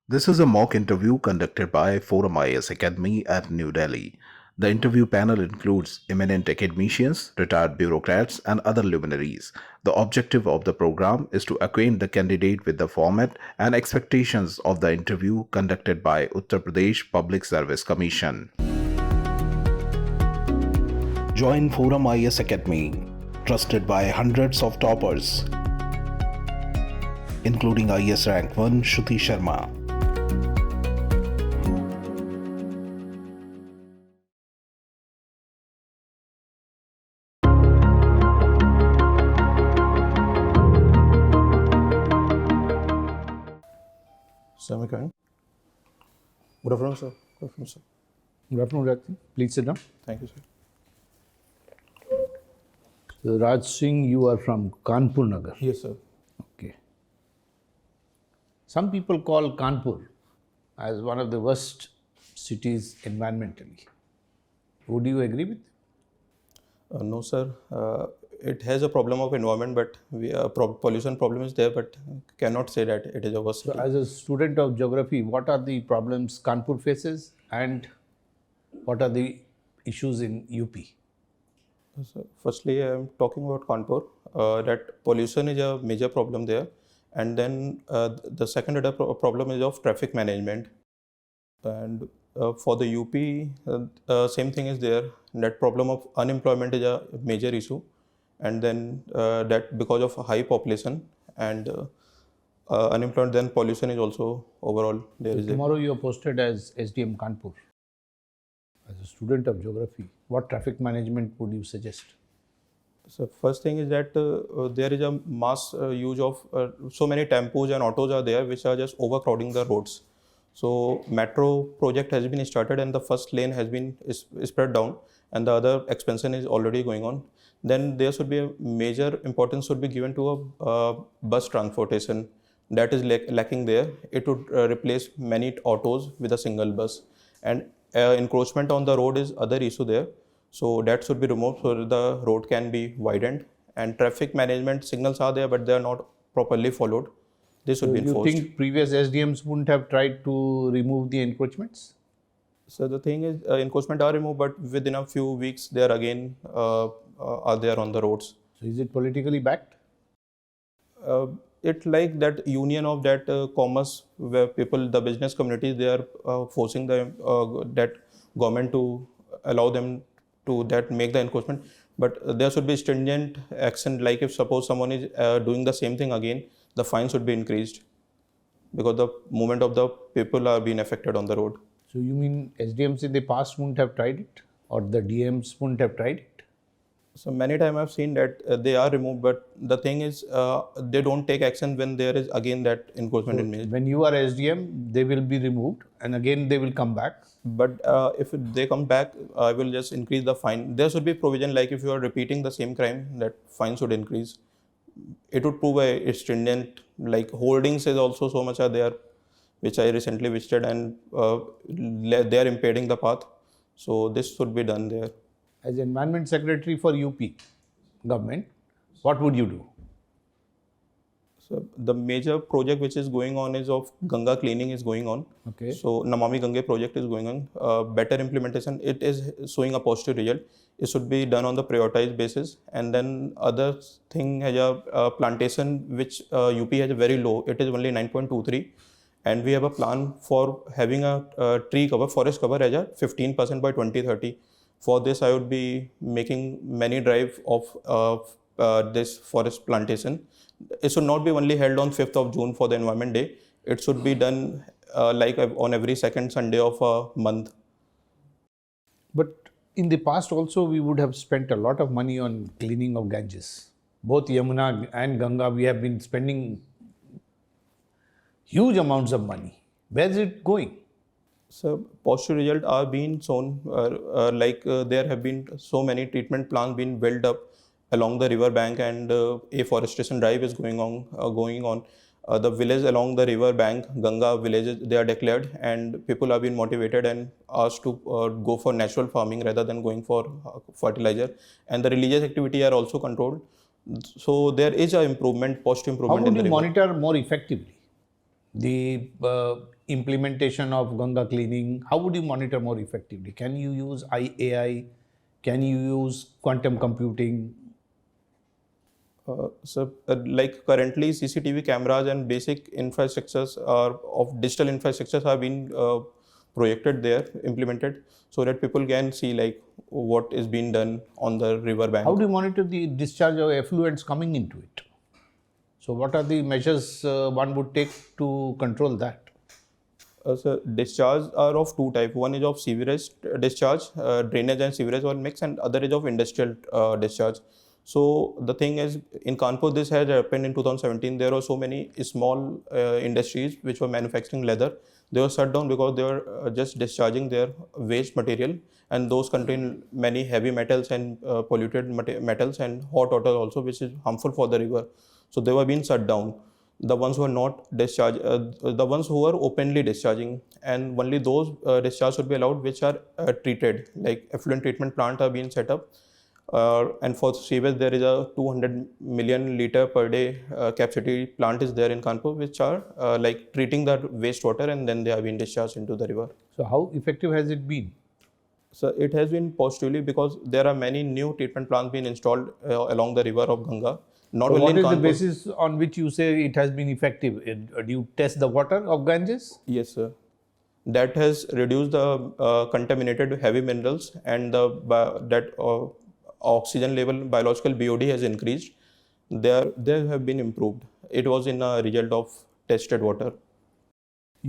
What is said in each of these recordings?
This is a mock interview conducted by Forum IAS Academy at New Delhi. The interview panel includes eminent academicians, retired bureaucrats, and other luminaries. The objective of the program is to acquaint the candidate with the format and expectations of the interview conducted by Uttar Pradesh Public Service Commission. Join Forum IAS Academy, trusted by hundreds of toppers, including IAS Rank 1 Shruti Sharma. Semicolon. Good afternoon, sir. Good afternoon, sir. Good afternoon, Raj. Please sit down. Thank you, sir. So, Raj Singh, you are from Kanpur Nagar. Yes, sir. Okay. Some people call Kanpur as one of the worst cities environmentally. Would you agree with? No, sir. It has a problem of environment, but pollution problem is there, but cannot say that it is a worst. So, as a student of geography, what are the problems Kanpur faces and what are the issues in UP? So, firstly, I am talking about Kanpur. That pollution is a major problem there, and then the second other problem is of traffic management. And for the UP, same thing is there. That problem of unemployment is a major issue, and then that because of high population and unemployment, then pollution is also overall there is. Tomorrow you are posted as SDM Kanpur. As a student of geography, what traffic management would you suggest? So first thing is that there is a mass use of so many tempos and autos are there which are just overcrowding the roads. So metro project has been started and the first lane has been spread down and the other expansion is already going on. Then there should be a major importance should be given to a bus transportation that is lacking there. It would replace many autos with a single bus, and encroachment on the road is other issue there. So that should be removed so that the road can be widened, and traffic management signals are there but they are not properly followed. They should be Do you enforced. think previous SDMs wouldn't have tried to remove the encroachments? So the thing is, encroachment are removed, but within a few weeks they are again are there on the roads. So is it politically backed? It's like that union of that commerce where people, the business community, they are forcing the that government to allow them to that make the enforcement. But there should be stringent action. Like if suppose someone is doing the same thing again, the fine should be increased because the movement of the people are being affected on the road. So you mean SDMs in the past wouldn't have tried it, or the DMs wouldn't have tried it? So many times I've seen that they are removed, but the thing is they don't take action when there is again that enforcement in made. When you are SDM, they will be removed, and again they will come back. But if they come back, I will just increase the fine. There should be provision like if you are repeating the same crime, that fine should increase. It would prove a stringent, like holdings is also so much are there, which I recently visited, and they are impeding the path. So this should be done there. As Environment Secretary for UP government, what would you do? So the major project which is going on is of Ganga cleaning is going on. Okay. So Namami Gange project is going on. Better implementation. It is showing a positive result. It should be done on the prioritized basis. And then other thing has a plantation which UP has a very low. It is only 9.23. And we have a plan for having a tree cover, forest cover as a 15% by 2030. For this, I would be making many drive of this forest plantation. It should not be only held on 5th of June for the Environment Day. It should be done like on every second Sunday of a month. But in the past also, we would have spent a lot of money on cleaning of Ganges. Both Yamuna and Ganga, we have been spending huge amounts of money. Where is it going? So positive results are being shown, there have been so many treatment plants being built up along the river bank, and afforestation drive is going on. The village along the river bank, Ganga villages, they are declared, and people have been motivated and asked to go for natural farming rather than going for fertilizer. And the religious activity are also controlled. So there is a improvement, positive How improvement would in the you river. monitor more effectively the implementation of Ganga cleaning? How would you monitor more effectively? Can you use AI? Can you use quantum computing? Like currently, CCTV cameras and basic infrastructures are of digital infrastructures have been projected there, implemented, so that people can see like what is being done on the river bank. How do you monitor the discharge of effluents coming into it? So, what are the measures one would take to control that? So discharge are of two types. One is of sewerage discharge, drainage and sewerage all mix, and other is of industrial discharge. So the thing is, in Kanpur, this had happened in 2017. There were so many small industries which were manufacturing leather. They were shut down because they were just discharging their waste material, and those contain many heavy metals and polluted metals and hot water also, which is harmful for the river. So they were being shut down. The ones who are not discharged, the ones who are openly discharging, and only those discharges should be allowed which are treated, like effluent treatment plant are being set up. And for sewage, there is a 200 million liter per day capacity plant is there in Kanpur, which are like treating the wastewater and then they are being discharged into the river. So, how effective has it been? So it has been positively because there are many new treatment plants being installed along the river of Ganga. Not So only what in is the Kanpur. basis on which you say it has been effective? Do you test the water of Ganges? Yes, sir. That has reduced the contaminated heavy minerals, and that oxygen level, biological BOD has increased. There have been improved. It was in a result of tested water.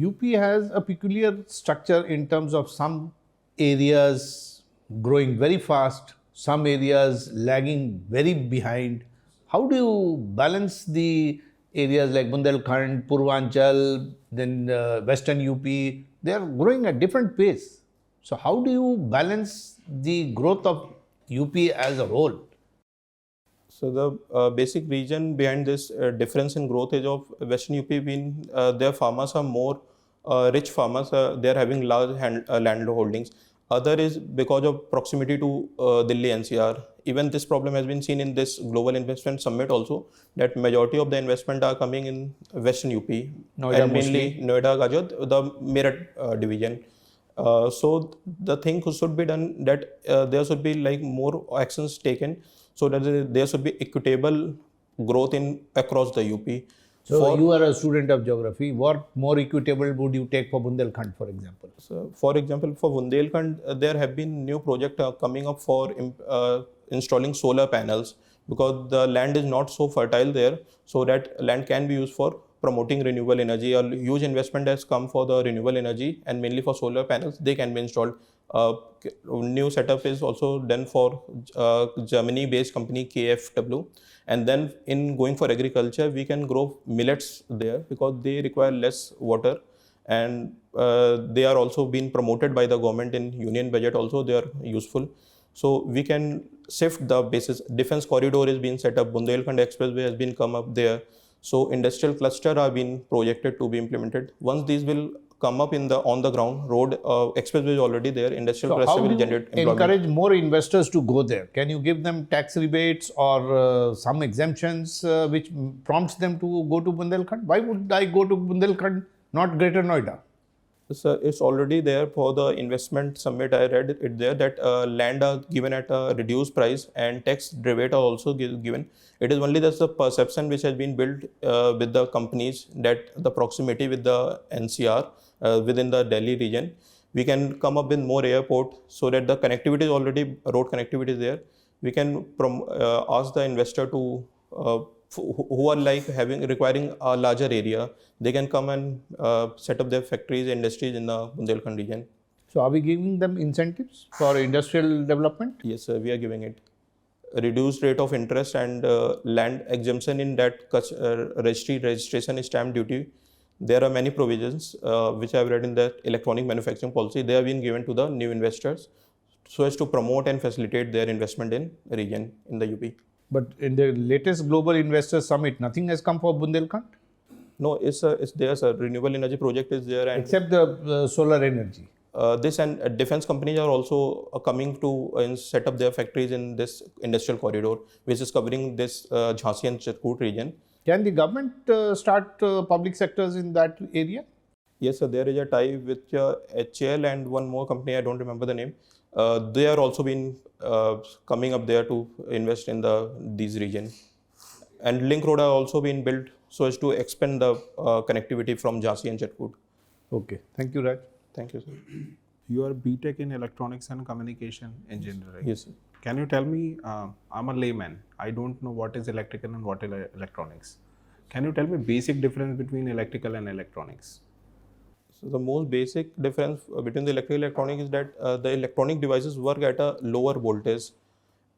UP has a peculiar structure in terms of some areas growing very fast, some areas lagging very behind. How do you balance the areas like Bundelkhand, Purvanchal, then Western UP? They are growing at different pace. So how do you balance the growth of UP as a whole? So the basic reason behind this difference in growth is of Western UP being their farmers are more rich farmers. They are having large land holdings. Other is because of proximity to Delhi NCR. Even this problem has been seen in this Global Investment Summit also, that majority of the investment are coming in Western UP, Noida and mainly Noida, Gajot, the Meerut division. So the thing should be done that there should be like more actions taken so that there should be equitable growth in across the UP. So you are a student of geography. What more equitable would you take for Bundelkhand, for example? So for example, for Bundelkhand, there have been new projects coming up for installing solar panels, because the land is not so fertile there, so that land can be used for promoting renewable energy. A huge investment has come for the renewable energy, and mainly for solar panels, they can be installed. New setup is also done for Germany-based company KfW. And then in going for agriculture, we can grow millets there because they require less water, and they are also being promoted by the government in union budget also. They are useful. So we can shift the basis. Defense corridor is being set up. Bundelkhand Expressway has been come up there. So industrial cluster are being projected to be implemented. Once these will come up in the on the ground, road expressway is already there. Industrial So cluster how do will you generate employment. encourage more investors to go there? Can you give them tax rebates or some exemptions which prompts them to go to Bundelkhand? Why would I go to Bundelkhand, not Greater Noida? So it's already there for the investment summit. I read it there that land are given at a reduced price and tax rebate are also given. It is only just the perception which has been built with the companies, that the proximity with the NCR within the Delhi region, we can come up with more airport, so that the connectivity is already, road connectivity is there. We can ask the investor to who are like requiring a larger area, they can come and set up their factories, industries in the Bundelkhand region. So are we giving them incentives for industrial development? Yes, sir, we are giving it. Reduced rate of interest and land exemption in that registration stamp duty. There are many provisions which I have read in the electronic manufacturing policy. They have been given to the new investors so as to promote and facilitate their investment in region in the UP. But in the latest Global Investor Summit, nothing has come for Bundelkhand? No, it's there, sir. Renewable energy project is there, and Except the solar energy. this and defense companies are also coming to set up their factories in this industrial corridor, which is covering this Jhansi and Chirkut region. Can the government start public sectors in that area? Yes, sir. There is a tie with HCL and one more company. I don't remember the name. They are also been coming up there to invest in these region. And Link Road are also been built so as to expand the connectivity from Jhansi and Chatkud. Okay, thank you, Raj. Thank you, sir. You are BTech in Electronics and Communication Engineering. Yes, sir. Can you tell me, I'm a layman, I don't know what is electrical and what is electronics. Can you tell me basic difference between electrical and electronics? So the most basic difference between the electrical and electronic is that the electronic devices work at a lower voltage,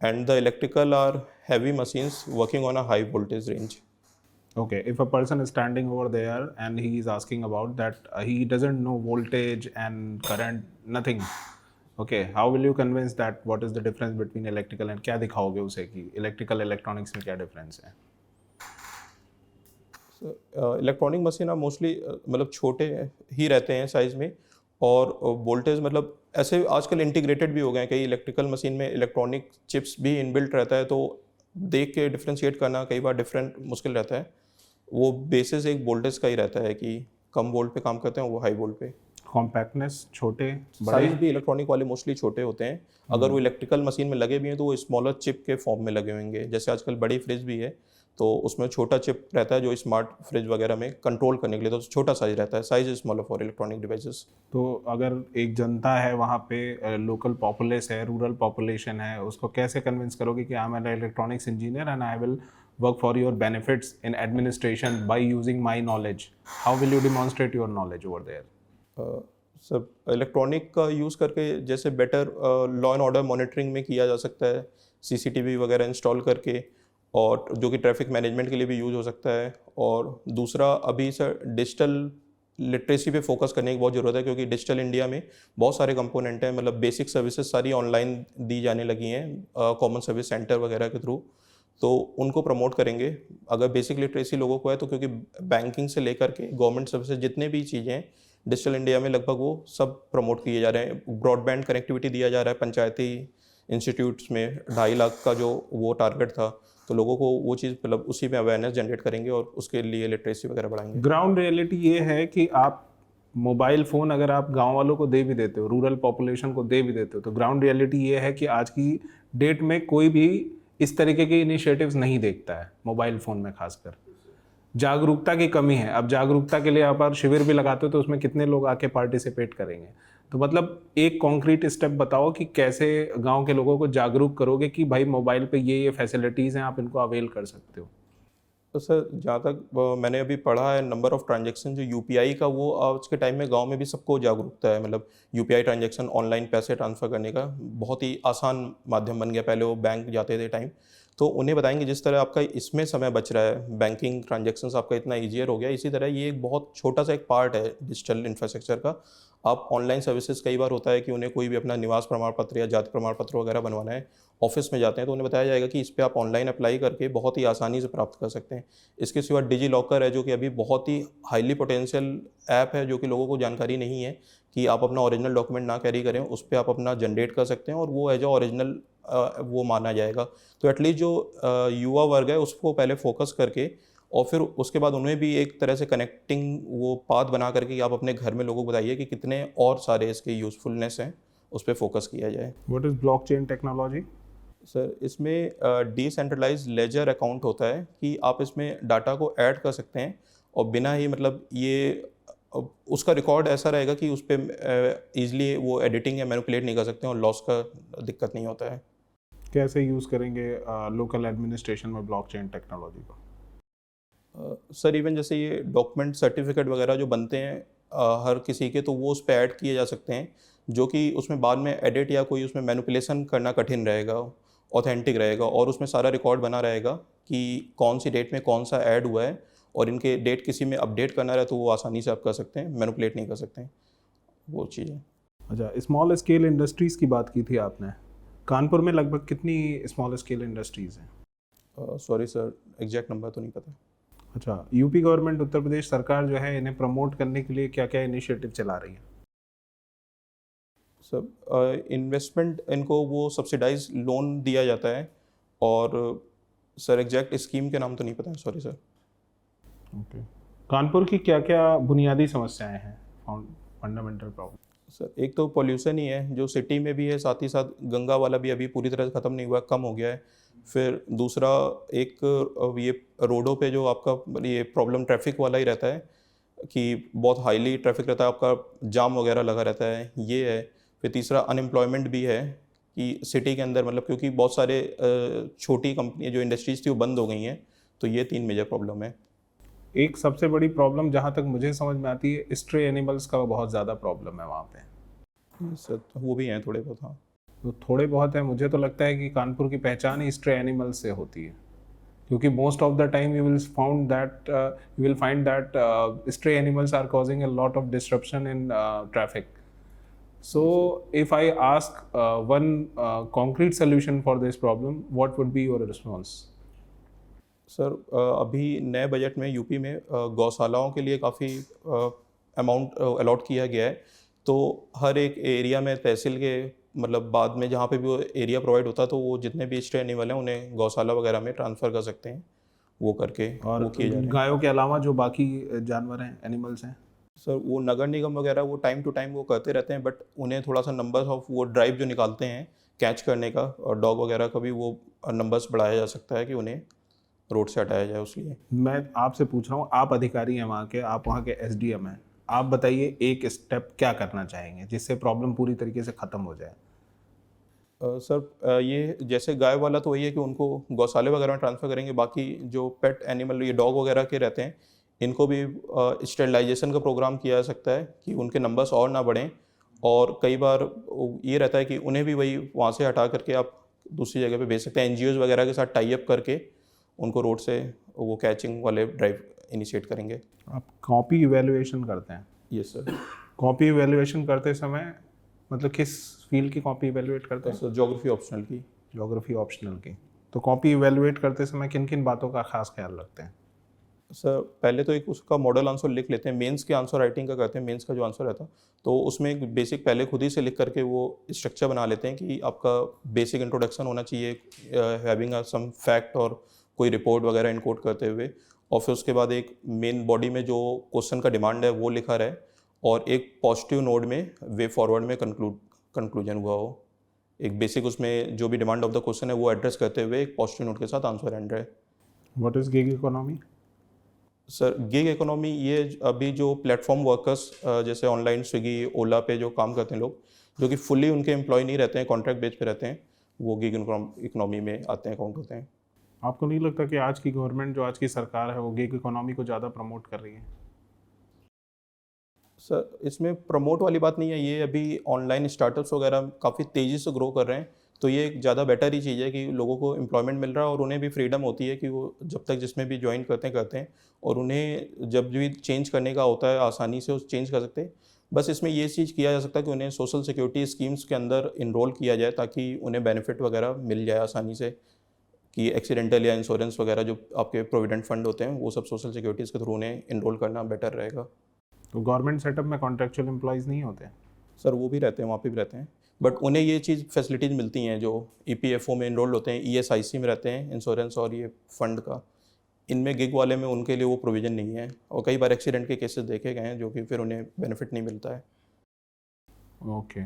and the electrical are heavy machines working on a high voltage range. Okay, if a person is standing over there and he is asking about that, he doesn't know voltage and current, nothing. Okay, how will you convince that what is the difference between electrical and क्या दिखाओगे उसे कि electrical electronics में क्या difference है? Electronic machine आप mostly मतलब छोटे ही रहते हैं साइज में, और वोल्टेज मतलब ऐसे आजकल इंटीग्रेटेड भी हो गए हैं, कई इलेक्ट्रिकल मशीन में इलेक्ट्रॉनिक चिप्स भी इनबिल्ट रहता है, तो देख के डिफ्रेंशिएट करना कई बार डिफरेंट मुश्किल रहता है। वो बेसिस एक वोल्टेज का ही रहता है कि कम वोल्ट पे काम करते हैं, वो हाई वोल्ट पे। Compactness, छोटे, साइज बड़े, भी इलेक्ट्रॉनिक वाले मोस्टली छोटे होते हैं। अगर वो इलेक्ट्रिकल मशीन में लगे भी हैं तो वो स्मॉलर चिप के फॉर्म में लगे होंगे। जैसे आजकल बड़ी फ्रिज भी है तो उसमें छोटा चिप रहता है जो स्मार्ट फ्रिज वगैरह में कंट्रोल करने के लिए, तो छोटा साइज रहता है। Size is smaller for electronic devices. तो अगर एक जनता है वहाँ पे, लोकल पॉपुलेस है, रूरल पॉपुलेशन है, उसको कैसे कन्विंस करोगे कि I am an electronics engineer and I will work for your benefits in administration by using my knowledge? How will you demonstrate your knowledge over there? सब electronic का use करके जैसे better law and order monitoring में किया जा सकता है, CCTV वगैरह इंस्टॉल करके, और जो कि ट्रैफिक मैनेजमेंट के लिए भी यूज़ हो सकता है। और दूसरा अभी सर डिजिटल लिटरेसी पे फोकस करने की बहुत ज़रूरत है, क्योंकि डिजिटल इंडिया में बहुत सारे कंपोनेंट हैं, मतलब बेसिक सर्विसेज सारी ऑनलाइन दी जाने लगी हैं कॉमन सर्विस सेंटर वगैरह के थ्रू, तो उनको प्रमोट करेंगे। अगर बेसिक लिटरेसी लोगों को है तो, क्योंकि बैंकिंग से लेकर के गवर्नमेंट सर्विसेज जितने भी चीज़ें हैं डिजिटल इंडिया में लगभग वो सब प्रमोट किए जा रहे हैं। ब्रॉडबैंड कनेक्टिविटी दिया जा रहा है पंचायती इंस्टीट्यूट्स में, 2.5 लाख का जो वो टारगेट था, तो लोगों को वो चीज़ मतलब उसी में अवेयरनेस जनरेट करेंगे और उसके लिए लिटरेसी वगैरह बढ़ाएंगे। ग्राउंड रियलिटी ये है कि आप मोबाइल फ़ोन अगर आप गांव वालों को दे भी देते हो, रूरल पॉपुलेशन को दे भी देते हो, तो ग्राउंड रियलिटी ये है कि आज की डेट में कोई भी इस तरीके के इनिशिएटिव्स नहीं देखता है मोबाइल फ़ोन में। खासकर जागरूकता की कमी है। अब जागरूकता के लिए आप शिविर भी लगाते हो तो उसमें कितने लोग आके पार्टिसिपेट करेंगे? तो मतलब एक कॉन्क्रीट स्टेप बताओ कि कैसे गांव के लोगों को जागरूक करोगे कि भाई मोबाइल पे ये फैसिलिटीज़ हैं, आप इनको अवेल कर सकते हो। तो सर जहाँ तक मैंने अभी पढ़ा है, नंबर ऑफ़ ट्रांजैक्शन जो यूपीआई का, वो आज के टाइम में गांव में भी सबको जागरूकता है। मतलब यूपीआई ट्रांजैक्शन, ऑनलाइन पैसे ट्रांसफ़र करने का बहुत ही आसान माध्यम बन गया। पहले वो बैंक जाते थे टाइम, तो उन्हें बताएंगे जिस तरह आपका इसमें समय बच रहा है, बैंकिंग ट्रांजैक्शंस आपका इतना ईजियर हो गया, इसी तरह ये एक बहुत छोटा सा एक पार्ट है डिजिटल इंफ्रास्ट्रक्चर का। आप ऑनलाइन सर्विसेज कई बार होता है कि उन्हें कोई भी अपना निवास प्रमाण पत्र या जाति प्रमाण पत्र वगैरह बनवाना है, ऑफिस में जाते हैं तो उन्हें बताया जाएगा कि इस पे आप ऑनलाइन अप्लाई करके बहुत ही आसानी से प्राप्त कर सकते हैं। इसके सिवा डिजी लॉकर है, जो कि अभी बहुत ही हाईली पोटेंशियल ऐप है, जो कि लोगों को जानकारी नहीं है कि आप अपना ओरिजिनल डॉक्यूमेंट ना कैरी करें, उस पर आप अपना जनरेट कर सकते हैं और वो एज ओरिजिनल वो माना जाएगा। तो एटलीस्ट जो युवा वर्ग है उसको पहले फोकस करके, और फिर उसके बाद उन्हें भी एक तरह से कनेक्टिंग वो पाथ बना करके आप अपने घर में लोगों को बताइए कि कितने और सारे इसके यूज़फुलनेस हैं, उस पर फोकस किया जाए। What is blockchain technology? Sir इसमें डिसेंट्रलाइज लेजर अकाउंट होता है कि आप इसमें डाटा को ऐड कर सकते हैं और बिना ही मतलब ये उसका रिकॉर्ड ऐसा रहेगा कि उस पर ईजिली वो एडिटिंग या मैनिपुलेट नहीं कर सकते हैं और लॉस का दिक्कत नहीं होता है। कैसे यूज़ करेंगे लोकल एडमिनिस्ट्रेशन में ब्लॉकचेन टेक्नोलॉजी को? सर इवन जैसे ये डॉक्यूमेंट सर्टिफिकेट वगैरह जो बनते हैं हर किसी के, तो वो उस पर ऐड किए जा सकते हैं, जो कि उसमें बाद में एडिट या कोई उसमें मैनिपुलेशन करना कठिन रहेगा, ऑथेंटिक रहेगा, और उसमें सारा रिकॉर्ड बना रहेगा कि कौन सी डेट में कौन सा ऐड हुआ है, और इनके डेट किसी में अपडेट करना रहे तो वो आसानी से आप कर सकते हैं, मैनिपुलेट नहीं कर सकते हैं, वो चीज़ है। अच्छा, स्मॉल स्केल इंडस्ट्रीज़ की बात की थी आपने। कानपुर में लगभग कितनी स्मॉल स्केल इंडस्ट्रीज़ हैं? सॉरी सर, एग्जैक्ट नंबर तो नहीं पता। अच्छा, यूपी गवर्नमेंट, उत्तर प्रदेश सरकार जो है इन्हें प्रमोट करने के लिए क्या क्या इनिशिएटिव चला रही है? सब इन्वेस्टमेंट इनको वो सब्सिडाइज लोन दिया जाता है, और सर एग्जैक्ट स्कीम के नाम तो नहीं पता है, सॉरी सर। ओके। कानपुर की क्या क्या बुनियादी समस्याएं हैं? Fundamental problem? सर एक तो पोल्यूशन ही है जो सिटी में भी है, साथ ही साथ गंगा वाला भी अभी पूरी तरह से ख़त्म नहीं हुआ, कम हो गया है। फिर दूसरा एक ये रोडों पे जो आपका ये प्रॉब्लम ट्रैफिक वाला ही रहता है कि बहुत हाईली ट्रैफिक रहता है, आपका जाम वगैरह लगा रहता है, ये है। फिर तीसरा अनएम्प्लॉयमेंट भी है कि सिटी के अंदर मतलब क्योंकि बहुत सारे छोटी कंपनी जो इंडस्ट्रीज थी वो बंद हो गई हैं, तो ये 3 मेजर प्रॉब्लम है। एक सबसे बड़ी प्रॉब्लम जहाँ तक मुझे समझ में आती है, स्ट्रे एनिमल्स का बहुत ज़्यादा प्रॉब्लम है वहाँ पे। सर वो भी हैं थोड़े बहुत, हाँ। तो थोड़े बहुत है, मुझे तो लगता है कि कानपुर की पहचान ही स्ट्रे एनिमल्स से होती है, क्योंकि most of the time you will find that stray animals are causing a lot of disruption in traffic. So if I ask one concrete solution for this problem, what would be your response? Sir अभी नए budget में UP में गौशालाओं के लिए काफ़ी amount allot किया गया है। तो हर एक एरिया में तहसील के मतलब बाद में जहाँ पे भी वो एरिया प्रोवाइड होता है, तो वो जितने भी स्ट्रे एनिमल हैं उन्हें गौशाला वगैरह में ट्रांसफ़र कर सकते हैं, वो करके और वो किए जा रहे हैं। गायों के अलावा जो बाकी जानवर हैं, एनिमल्स हैं? सर वो नगर निगम वगैरह वो टाइम टू टाइम वो करते रहते हैं, बट उन्हें थोड़ा सा नंबर्स ऑफ वो ड्राइव जो निकालते हैं कैच करने का और डॉग वगैरह का भी वो नंबर्स बढ़ाया जा सकता है कि उन्हें रोड से हटाया जाए उसके लिए। मैं आपसे पूछ रहा हूँ, आप अधिकारी हैं वहाँ के, आप वहाँ के एसडीएम हैं, आप बताइए एक स्टेप क्या करना चाहेंगे जिससे प्रॉब्लम पूरी तरीके से ख़त्म हो जाए? सर ये जैसे गाय वाला तो वही है कि उनको गौशाले वगैरह में ट्रांसफ़र करेंगे, बाकी जो पेट एनिमल ये डॉग वगैरह के रहते हैं इनको भी स्टेरिलाइजेशन का प्रोग्राम किया जा सकता है कि उनके नंबर्स और ना बढ़ें। और कई बार ये रहता है कि उन्हें भी वही वहाँ से हटा करके आप दूसरी जगह पे भेज सकते हैं, एनजीओज़ वगैरह के साथ टाई अप करके उनको रोड से वो कैचिंग वाले ड्राइव इनिशिएट करेंगे। आप कॉपी इवेल्युएशन करते हैं? Yes sir. कॉपी इवेल्युएशन करते समय मतलब किस फील्ड की कॉपी इवेल्युएट करते हैं? सर ज्योग्राफी ऑप्शनल की। ज्योग्राफी ऑप्शनल की। तो कॉपी इवेल्युएट करते समय किन किन बातों का खास ख्याल रखते हैं? सर पहले तो एक उसका मॉडल आंसर लिख लेते हैं, मेंस के आंसर राइटिंग का करते हैं, मेंस का जो आंसर रहता है तो उसमें एक बेसिक पहले खुद ही से लिख करके वो स्ट्रक्चर बना लेते हैं कि आपका बेसिक इंट्रोडक्शन होना चाहिए, हैविंग सम फैक्ट और कोई रिपोर्ट वगैरह इनकोड करते हुए, और फिर उसके बाद एक मेन बॉडी में जो क्वेश्चन का डिमांड है वो लिखा रहे, और एक पॉजिटिव नोड में वे फॉरवर्ड में कंक्लूजन हुआ हो। एक बेसिक उसमें जो भी डिमांड ऑफ द क्वेश्चन है वो एड्रेस करते हुए एक पॉजिटिव नोट के साथ आंसर एंड रहे। What is gig economy? Sir gig economy ये अभी जो प्लेटफॉर्म वर्कर्स जैसे ऑनलाइन स्विगी ओला पे जो काम करते हैं लोग, जो कि फुल्ली उनके एम्प्लॉय नहीं रहते हैं, कॉन्ट्रैक्ट बेस पे रहते हैं, वो गिग इकोनॉमी में आते हैं, काउंट होते हैं। आपको नहीं लगता कि आज की गवर्नमेंट, जो आज की सरकार है, वो गिग इकोनॉमी को ज़्यादा प्रमोट कर रही है? सर इसमें प्रमोट वाली बात नहीं है, ये अभी ऑनलाइन स्टार्टअप्स वगैरह काफ़ी तेज़ी से ग्रो कर रहे हैं, तो ये एक ज़्यादा बेटर ही चीज़ है कि लोगों को एम्प्लॉयमेंट मिल रहा है और उन्हें भी फ्रीडम होती है कि वो जब तक जिसमें भी ज्वाइन करते हैं, और उन्हें जब भी चेंज करने का होता है आसानी से उस चेंज कर सकते हैं। बस इसमें ये चीज़ किया जा सकता है कि उन्हें सोशल सिक्योरिटी स्कीम्स के अंदर इनरोल किया जाए ताकि उन्हें बेनिफिट वगैरह मिल जाए आसानी से, कि एक्सीडेंटल या इंश्योरेंस वगैरह जो आपके प्रोविडेंट फंड होते हैं वो सब सोशल सिक्योरिटीज़ के थ्रू उन्हें इनरोल करना बेटर रहेगा। तो गवर्नमेंट सेटअप में कॉन्ट्रेक्चुअल एम्प्लॉयज़ नहीं होते? सर वो भी रहते हैं, वहाँ पे भी रहते हैं, बट उन्हें ये चीज़ फैसिलिटीज़ मिलती हैं जो ईपीएफओ में इनरोल होते हैं, ईएसआईसी में रहते हैं, इंश्योरेंस और ये फंड का। इनमें गिग वाले में उनके लिए वो प्रोविज़न नहीं है, और कई बार एक्सीडेंट के केसेस देखे गए हैं जो कि फिर उन्हें बेनिफिट नहीं मिलता है। ओके।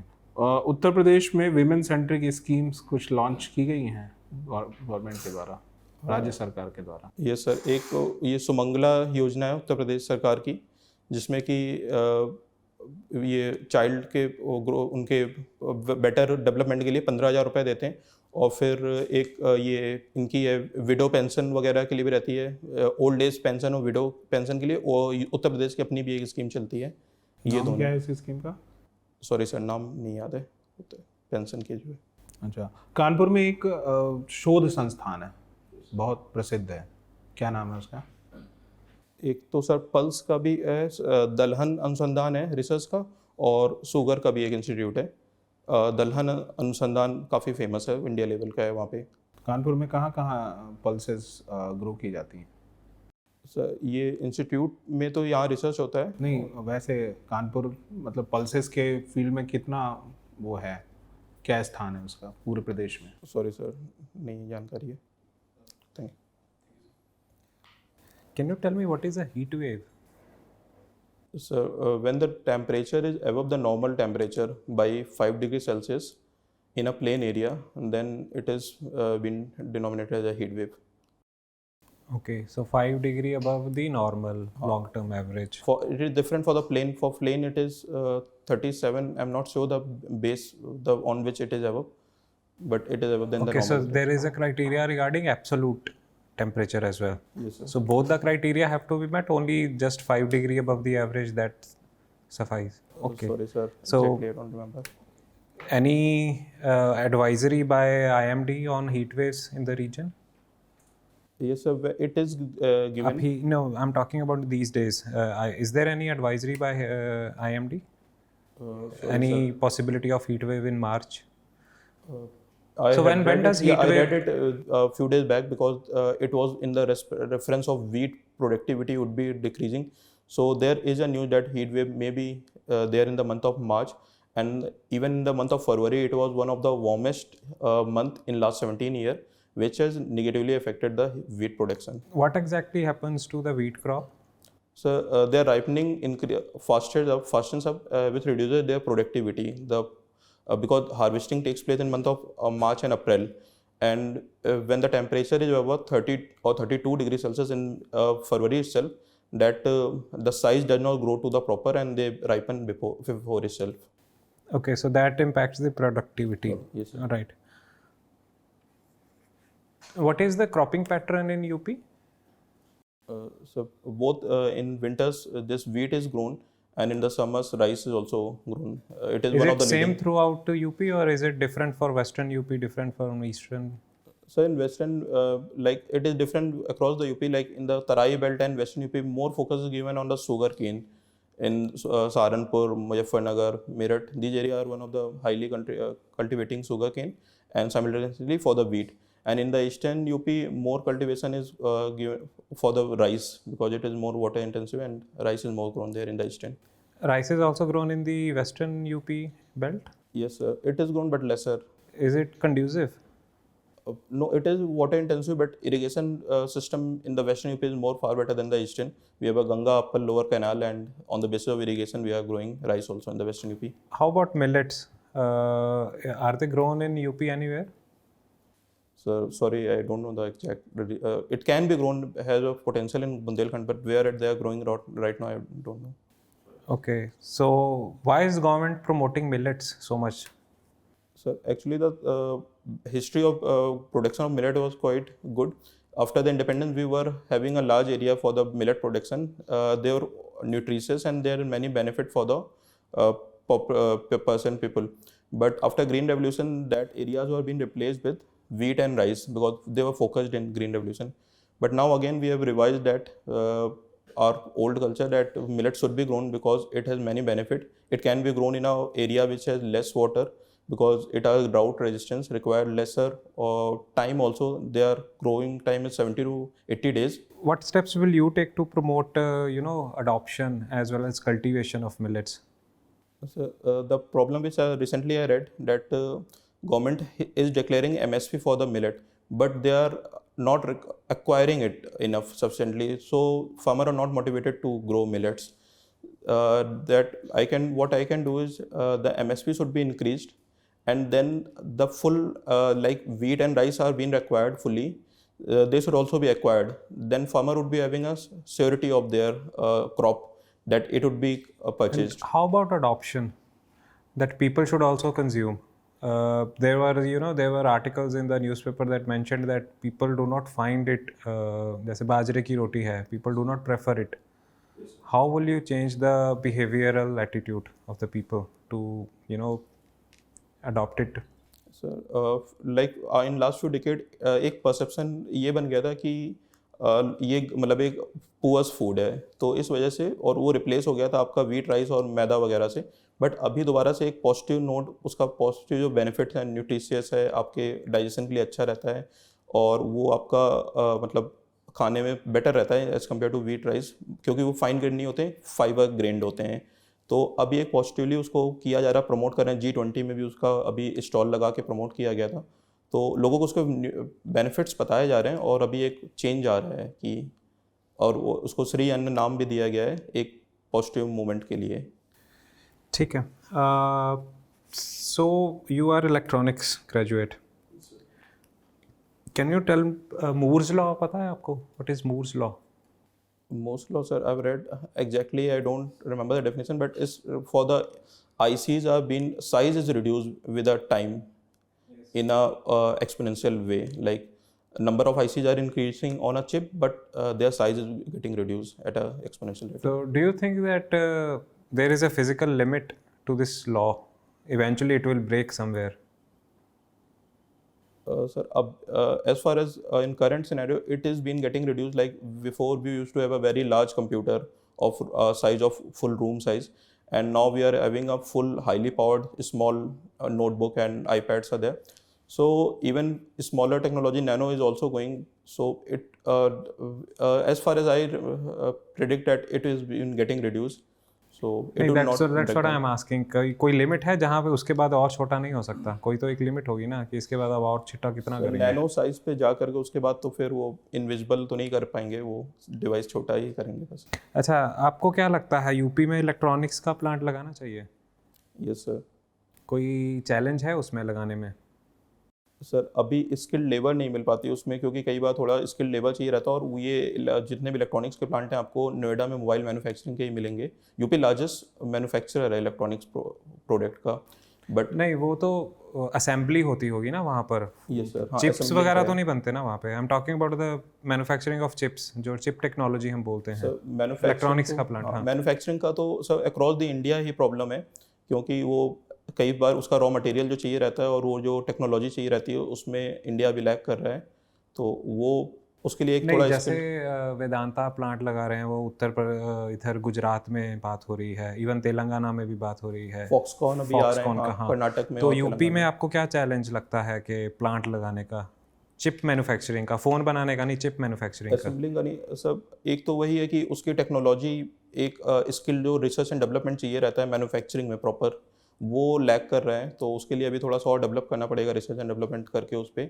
उत्तर प्रदेश में विमेन सेंट्रिक स्कीम्स कुछ लॉन्च की गई हैं गवर्नमेंट के द्वारा, राज्य सरकार के द्वारा? ये सर एक ये सुमंगला योजना है उत्तर प्रदेश सरकार की, जिसमें कि ये चाइल्ड के उनके बेटर डेवलपमेंट के लिए 15,000 रुपये देते हैं, और फिर एक ये इनकी है विडो पेंशन वगैरह के लिए भी रहती है, ओल्ड एज पेंशन और विडो पेंशन के लिए उत्तर प्रदेश की अपनी भी एक स्कीम चलती है। ये नाम दोनों, क्या है इस स्कीम का? सॉरी सर नाम नहीं याद है पेंशन की जो है। अच्छा, कानपुर में एक शोध संस्थान है, बहुत प्रसिद्ध है, क्या नाम है उसका? एक तो सर पल्स का भी है, दलहन अनुसंधान है रिसर्च का, और शुगर का भी एक इंस्टीट्यूट है। दलहन अनुसंधान काफ़ी फेमस है, इंडिया लेवल का है वहाँ पे। कानपुर में कहाँ कहाँ पल्सेस ग्रो की जाती हैं? सर ये इंस्टीट्यूट में तो यहाँ रिसर्च होता है। नहीं, वैसे कानपुर मतलब पल्सेस के फील्ड में कितना वो है, क्या स्थान है उसका पूरे प्रदेश में? सॉरी सर नहीं जानकारी है। Thank you. Can you tell me what is a heat wave? So when the temperature is above the normal temperature by 5 degrees Celsius in a plain area, then it is been denominated as a heat wave. Okay, so 5 degree above the normal long-term average. For it is different for the plane. For plane it is 37. I'm not sure the base the on which it is above, but it is above than the Okay, so normal. there is a criteria regarding absolute temperature as well. Yes, sir. So both the criteria have to be met, only just 5 degree above the average that suffice. Okay. Sorry, sir. So- Exactly, I don't remember. Any advisory by IMD on heat waves in the region? Yes, sir. It is given. No, I'm talking about these days. Is there any advisory by IMD? Sorry, Any sir. possibility of heat wave in March? I So had when read does it, yeah, heat I read wave- it a few days back because it was in the reference of wheat productivity would be decreasing. So there is a news that heat wave may be there in the month of March, and even in the month of February, it was one of the warmest month in last 17 years, which has negatively affected the wheat production. What exactly happens to the wheat crop? So their ripening fastens up, which reduces their productivity. Because harvesting takes place in month of March and April, and when the temperature is above 30 or 32 degrees Celsius in February itself, that the size does not grow to the proper and they ripen before itself. Okay, so that impacts the productivity. Yes, sir. All right. What is the cropping pattern in UP? So both in winters this wheat is grown, and in the summers rice is also grown. It is Is one it of the same leading. throughout the UP, or is it different for Western UP, different from Eastern? So in Western, like it is different across the UP. Like in the Tarai belt and Western UP, more focus is given on the sugar cane. In Saharanpur, Muzaffarnagar, Meerut, these areas are one of the highly cultivating sugar cane, and simultaneously for the wheat. And in the Eastern UP, more cultivation is given for the rice because it is more water intensive, and rice is more grown there in the Eastern. Rice is also grown in the Western UP belt. Yes, sir. It is grown but lesser. Is it conducive? No, it is water intensive, but irrigation system in the Western UP is more far better than the Eastern. We have a Ganga upper lower canal, and on the basis of irrigation, we are growing rice also in the Western UP. How about millets? Are they grown in UP anywhere? So sorry, I don't know the exact. It can be grown, has a potential in Bundelkhand, but where they are growing right now, I don't know. Okay, so why is government promoting millets so much? So actually, the history of production of millet was quite good. After the independence, we were having a large area for the millet production. They were nutritious and there are many benefit for the people. But after Green Revolution, that areas were being replaced with wheat and rice because they were focused in Green Revolution. But now again, we have revised that our old culture that millet should be grown because it has many benefit. It can be grown in an area which has less water because it has drought resistance, require lesser time also. Their growing time is 70 to 80 days. What steps will you take to promote, adoption as well as cultivation of millets? So, the problem which recently I read that government is declaring MSP for the millet, but they are not acquiring it enough sufficiently. So farmers are not motivated to grow millets. What I can do is the MSP should be increased, and then the full like wheat and rice are being acquired fully. They should also be acquired. Then farmer would be having a surety of their crop that it would be purchased. How about adoption? That people should also consume. There were articles in the newspaper that mentioned that people do not find it. जैसे बाजरे की रोटी है, people do not prefer it. How will you change the behavioral attitude of the people to adopt it? Sir like in last few decade एक perception ये बन गया था कि ये मतलब एक पुअर्स फूड है, तो इस वजह से और वो रिप्लेस हो गया था आपका वीट राइस और मैदा वगैरह से. बट अभी दोबारा से एक पॉजिटिव नोट, उसका पॉजिटिव जो बेनिफिट है, न्यूट्रिशियस है, आपके डाइजेशन के लिए अच्छा रहता है और वो आपका मतलब खाने में बेटर रहता है as compare to wheat rice, क्योंकि वो फाइन ग्रेड नहीं होते हैं, फाइबर ग्रेन्ड होते हैं. तो अभी एक पॉजिटिवली उसको किया जा रहा है, प्रमोट कर रहे हैं. G20 में भी उसका अभी स्टॉल लगा के प्रमोट किया गया था, तो लोगों को उसके बेनिफिट्स बताए जा रहे हैं और अभी एक चेंज आ रहा है कि और उसको श्री अन्न नाम भी दिया गया है. एक पॉजिटिव मूवमेंट के लिए। ठीक है। So you are electronics graduate, can you tell Moore's law पता है आपको? What is Moore's law? Moore's law, sir, I've read exactly. I don't remember the definition, but it's for the ICs are being size is reduced with the time in a exponential way. Like number of ICs are increasing on a chip, but their size is getting reduced at a exponential rate. So do you think that there is a physical limit to this law? Eventually it will break somewhere. Sir, as far as in current scenario, it is been getting reduced. Like before, we used to have a very large computer of size of full room size, and now we are having a full highly powered small notebook and iPads are there. So even smaller technology, nano is also going. So it as far as I predict that it is been getting reduced. So it will not. That's what I am asking. कोई limit है जहाँ पे उसके बाद और छोटा नहीं हो सकता? कोई तो एक लिमिट होगी ना कि इसके बाद अब और छोटा कितना करेंगे? नैनो साइज पे जा करके उसके बाद तो फिर वो इनविजिबल तो नहीं कर पाएंगे, वो डिवाइस छोटा ही करेंगे बस। अच्छा, आपको क्या लगता है यूपी में इलेक्ट्रॉनिक्स का प्लांट लगाना चाहिए? Yes sir. कोई चैलेंज है उसमें लगाने में? सर अभी स्किल्ड लेबर नहीं मिल पाती उसमें, क्योंकि कई बार थोड़ा स्किल्ड लेबर चाहिए रहता है, और ये जितने भी इलेक्ट्रॉनिक्स के प्लांट हैं आपको नोएडा में मोबाइल मैन्युफैक्चरिंग के ही मिलेंगे। यूपी लार्जेस्ट मैन्युफैक्चरर है इलेक्ट्रॉनिक्स प्रोडक्ट का, बट नहीं वो तो असेंबली होती होगी ना वहाँ पर। Yes sir. चिप्स वगैरह तो नहीं बनते ना वहाँ पे? I am talking about the manufacturing of chips, जो चिप टेक्नोलॉजी हम बोलते हैं। इलेक्ट्रॉनिक्स का प्लांट। हाँ, मैन्युफैक्चरिंग का तो sir across the India he problem है, क्योंकि वो कई बार उसका रॉ मटेरियल जो चाहिए रहता है और वो जो टेक्नोलॉजी चाहिए रहती है उसमें इंडिया भी लैग कर रहा है, तो वो उसके लिए एक थोड़ा जैसे वेदांता प्लांट लगा रहे हैं वो उत्तर पर इधर गुजरात में बात हो रही है, इवन तेलंगाना में भी बात हो रही है, फॉक्सकॉन अभी आ रहे हैं कर्नाटक में। तो यूपी में आपको क्या चैलेंज लगता है कि प्लांट लगाने का? चिप मैन्युफैक्चरिंग का, फ़ोन बनाने का नहीं, चिप मैन्युफैक्चरिंग का। असेंबलिंग का नहीं सब। एक तो वही है कि उसकी टेक्नोलॉजी एक स्किल जो रिसर्च एंड डेवलपमेंट चाहिए रहता है मैन्युफैक्चरिंग में प्रॉपर, वो लैग कर रहे हैं, तो उसके लिए अभी थोड़ा सा और डेवलप करना पड़ेगा रिसर्च एंड डेवलपमेंट करके उस पर।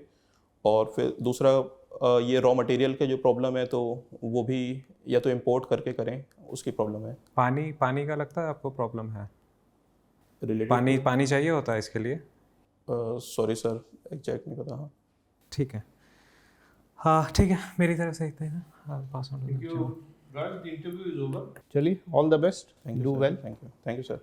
और फिर दूसरा ये रॉ मटेरियल के जो प्रॉब्लम है, तो वो भी या तो इंपोर्ट करके करें, उसकी प्रॉब्लम है। पानी का लगता है आपको प्रॉब्लम है? रिलेटेड पानी चाहिए होता है इसके लिए? सॉरी सर, एग्जैक्ट नहीं पता। हाँ ठीक है, हाँ ठीक है, मेरी तरफ से इतना ही ना। Pass on. चलिए, all the best, do well. Thank you sir.